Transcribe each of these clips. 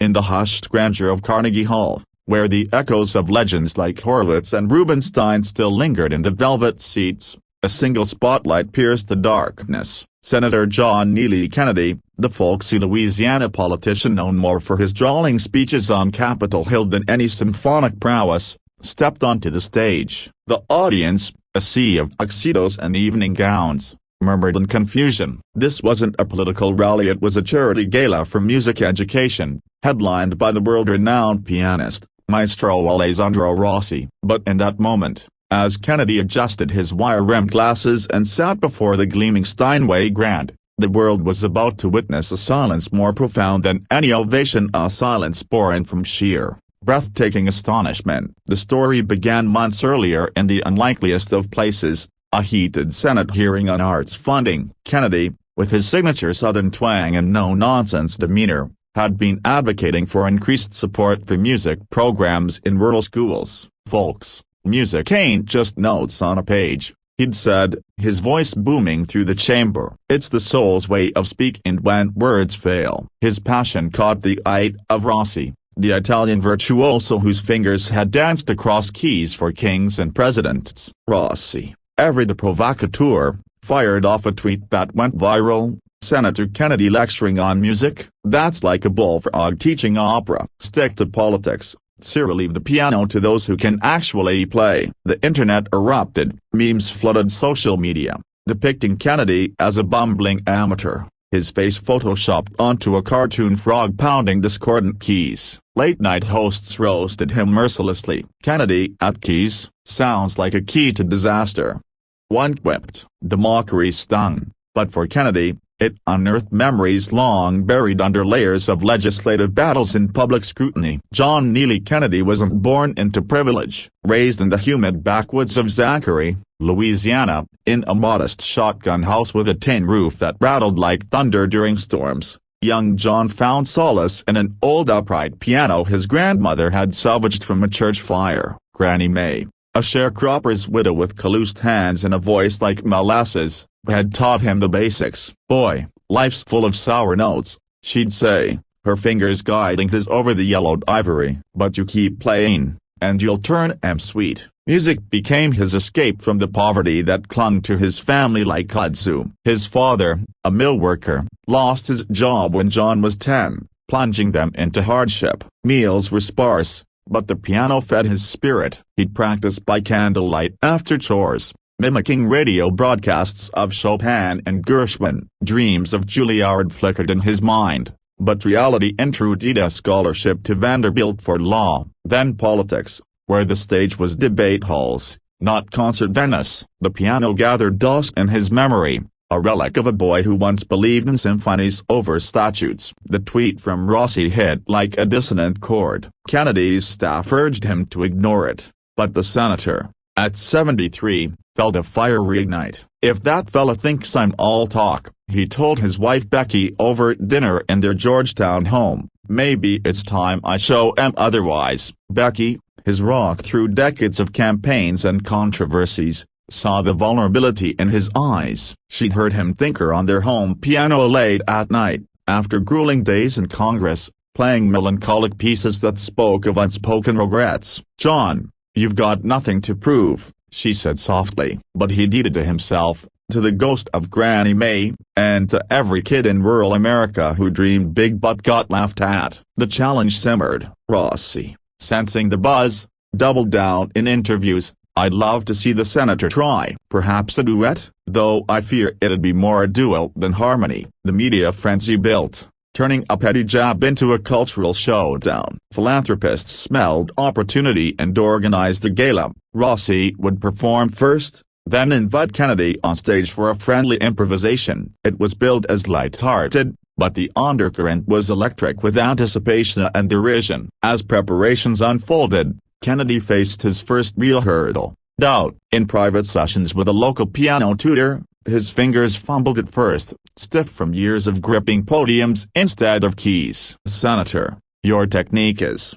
in the hushed grandeur of Carnegie Hall, where the echoes of legends like Horowitz and Rubinstein still lingered in the velvet seats, a single spotlight pierced the darkness. Senator John Neely Kennedy, the folksy Louisiana politician known more for his drawling speeches on Capitol Hill than any symphonic prowess, stepped onto the stage. The audience, a sea of tuxedos and evening gowns, murmured in confusion. This wasn't a political rally, it was a charity gala for music education, headlined by the world-renowned pianist, Maestro Alessandro Rossi. But in that moment, as Kennedy adjusted his wire-rimmed glasses and sat before the gleaming Steinway Grand, the world was about to witness a silence more profound than any ovation, a silence born from sheer, breathtaking astonishment. The story began months earlier in the unlikeliest of places, a heated Senate hearing on arts funding. Kennedy, with his signature Southern twang and no-nonsense demeanor, had been advocating for increased support for music programs in rural schools. "Folks, music ain't just notes on a page," he'd said, his voice booming through the chamber. "It's the soul's way of speaking when words fail." His passion caught the eye of Rossi, the Italian virtuoso whose fingers had danced across keys for kings and presidents. Rossi, ever the provocateur, fired off a tweet that went viral: "Senator Kennedy lecturing on music? That's like a bullfrog teaching opera. Stick to politics. Cyril, leave the piano to those who can actually play." The internet erupted, memes flooded social media, depicting Kennedy as a bumbling amateur, his face photoshopped onto a cartoon frog pounding discordant keys. Late-night hosts roasted him mercilessly. "Kennedy at keys, sounds like a key to disaster." One quipped. The mockery stung, but for Kennedy, it unearthed memories long buried under layers of legislative battles and public scrutiny. John Neely Kennedy wasn't born into privilege. Raised in the humid backwoods of Zachary, Louisiana, in a modest shotgun house with a tin roof that rattled like thunder during storms, young John found solace in an old upright piano his grandmother had salvaged from a church fire. Granny May, a sharecropper's widow with calloused hands and a voice like molasses, had taught him the basics. "Boy, life's full of sour notes," she'd say, her fingers guiding his over the yellowed ivory. "But you keep playing, and you'll turn 'em sweet." Music became his escape from the poverty that clung to his family like kudzu. His father, a mill worker, lost his job when John was 10, plunging them into hardship. Meals were sparse, but the piano fed his spirit. He'd practice by candlelight after chores, mimicking radio broadcasts of Chopin and Gershwin. Dreams of Juilliard flickered in his mind, but reality intruded: a scholarship to Vanderbilt for law, then politics, where the stage was debate halls, not concert venues. The piano gathered dust in his memory, a relic of a boy who once believed in symphonies over statutes. The tweet from Rossi hit like a dissonant chord. Kennedy's staff urged him to ignore it, but the senator, at 73, felt a fire reignite. "If that fella thinks I'm all talk," he told his wife Becky over at dinner in their Georgetown home, "maybe it's time I show 'em otherwise." Becky, his rock through decades of campaigns and controversies, saw the vulnerability in his eyes. She'd heard him tinker on their home piano late at night, after grueling days in Congress, playing melancholic pieces that spoke of unspoken regrets. "John, you've got nothing to prove," she said softly. But he deeded to himself, to the ghost of Granny May, and to every kid in rural America who dreamed big but got laughed at. The challenge simmered. Rossi, sensing the buzz, doubled down in interviews. "I'd love to see the senator try. Perhaps a duet, though I fear it'd be more a duo than harmony." The media frenzy built, turning a petty jab into a cultural showdown. Philanthropists smelled opportunity and organized a gala. Rossi would perform first, then invite Kennedy on stage for a friendly improvisation. It was billed as light-hearted, but the undercurrent was electric with anticipation and derision. As preparations unfolded, Kennedy faced his first real hurdle: doubt. In private sessions with a local piano tutor, his fingers fumbled at first, stiff from years of gripping podiums instead of keys. "Senator, your technique is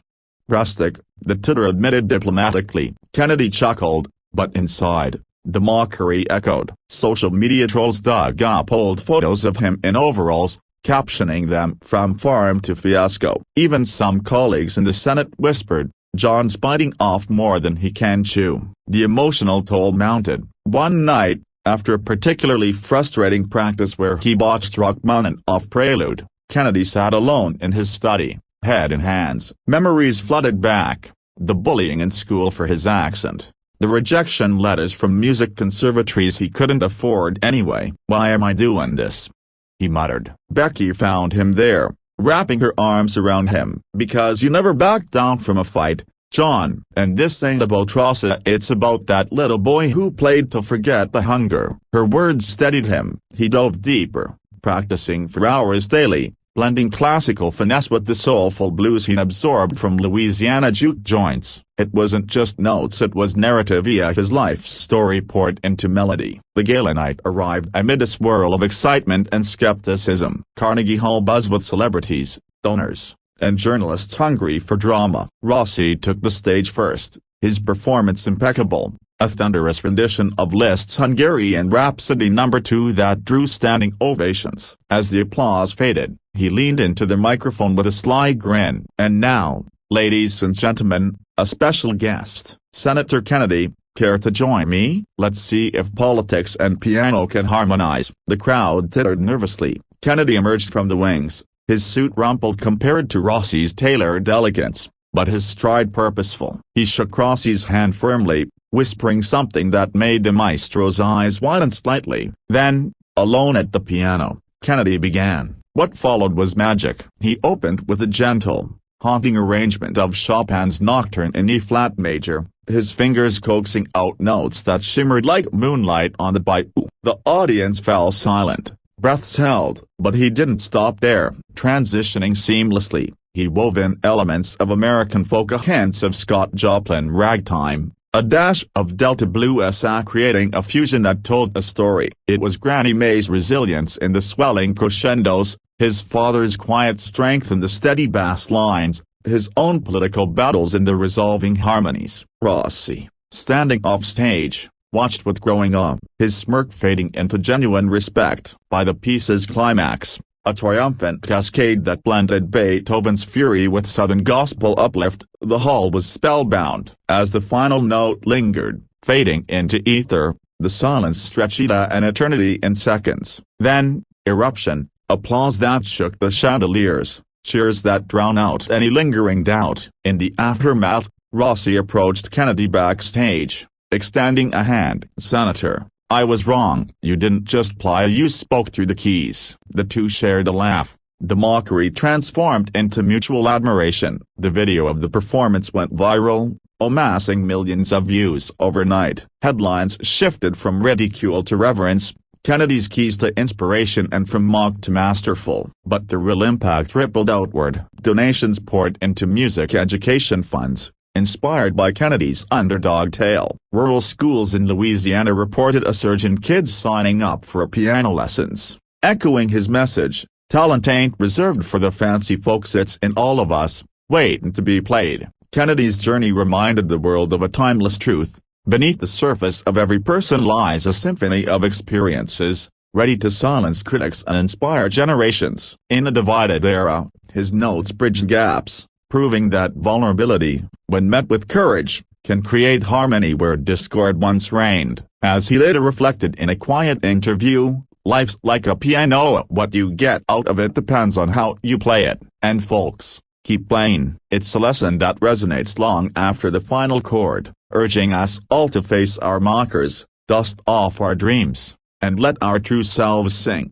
rustic," the tutor admitted diplomatically. Kennedy chuckled, but inside, the mockery echoed. Social media trolls dug up old photos of him in overalls, captioning them from farm to fiasco. Even some colleagues in the Senate whispered, "John's biting off more than he can chew." The emotional toll mounted. One night, after a particularly frustrating practice where he botched Rachmaninoff Prelude, Kennedy sat alone in his study, head in hands. Memories flooded back: the bullying in school for his accent, the rejection letters from music conservatories he couldn't afford anyway. "Why am I doing this?" he muttered. Becky found him there, wrapping her arms around him. "Because you never backed down from a fight, John. And this ain't about Rosa, it's about that little boy who played to forget the hunger." Her words steadied him. He dove deeper, practicing for hours daily, blending classical finesse with the soulful blues he'd absorbed from Louisiana juke joints. It wasn't just notes, it was narrative via his life story poured into melody. The gala night arrived amid a swirl of excitement and skepticism. Carnegie Hall buzzed with celebrities, donors, and journalists hungry for drama. Rossi took the stage first, his performance impeccable, a thunderous rendition of Liszt's Hungarian Rhapsody No. 2 that drew standing ovations. As the applause faded, he leaned into the microphone with a sly grin. "And now, ladies and gentlemen, a special guest, Senator Kennedy. Care to join me? Let's see if politics and piano can harmonize." The crowd tittered nervously. Kennedy emerged from the wings, his suit rumpled compared to Rossi's tailored elegance, but his stride purposeful. He shook Rossi's hand firmly, whispering something that made the maestro's eyes widen slightly. Then, alone at the piano, Kennedy began. What followed was magic. He opened with a gentle, haunting arrangement of Chopin's Nocturne in E-flat major, his fingers coaxing out notes that shimmered like moonlight on the bayou. The audience fell silent, breaths held, but he didn't stop there. Transitioning seamlessly, he wove in elements of American folk, hints of Scott Joplin ragtime, a dash of Delta blues, creating a fusion that told a story. It was Granny Mae's resilience in the swelling crescendos, his father's quiet strength in the steady bass lines, his own political battles in the resolving harmonies. Rossi, standing off stage, watched with growing awe, his smirk fading into genuine respect. By the piece's climax, a triumphant cascade that blended Beethoven's fury with Southern gospel uplift, the hall was spellbound. As the final note lingered, fading into ether, the silence stretched an eternity in seconds. Then, eruption, applause that shook the chandeliers, cheers that drowned out any lingering doubt. In the aftermath, Rossi approached Kennedy backstage, extending a hand. "Senator, I was wrong. You didn't just play, you spoke through the keys." The two shared a laugh. The mockery transformed into mutual admiration. The video of the performance went viral, amassing millions of views overnight. Headlines shifted from ridicule to reverence, Kennedy's keys to inspiration, and from mock to masterful. But the real impact rippled outward. Donations poured into music education funds, inspired by Kennedy's underdog tale. Rural schools in Louisiana reported a surge in kids signing up for piano lessons. Echoing his message, "Talent ain't reserved for the fancy folks, it's in all of us, waiting to be played." Kennedy's journey reminded the world of a timeless truth: beneath the surface of every person lies a symphony of experiences, ready to silence critics and inspire generations. In a divided era, his notes bridged gaps, proving that vulnerability, when met with courage, can create harmony where discord once reigned. As he later reflected in a quiet interview, "Life's like a piano, what you get out of it depends on how you play it. And folks, keep playing." It's a lesson that resonates long after the final chord, urging us all to face our mockers, dust off our dreams, and let our true selves sing.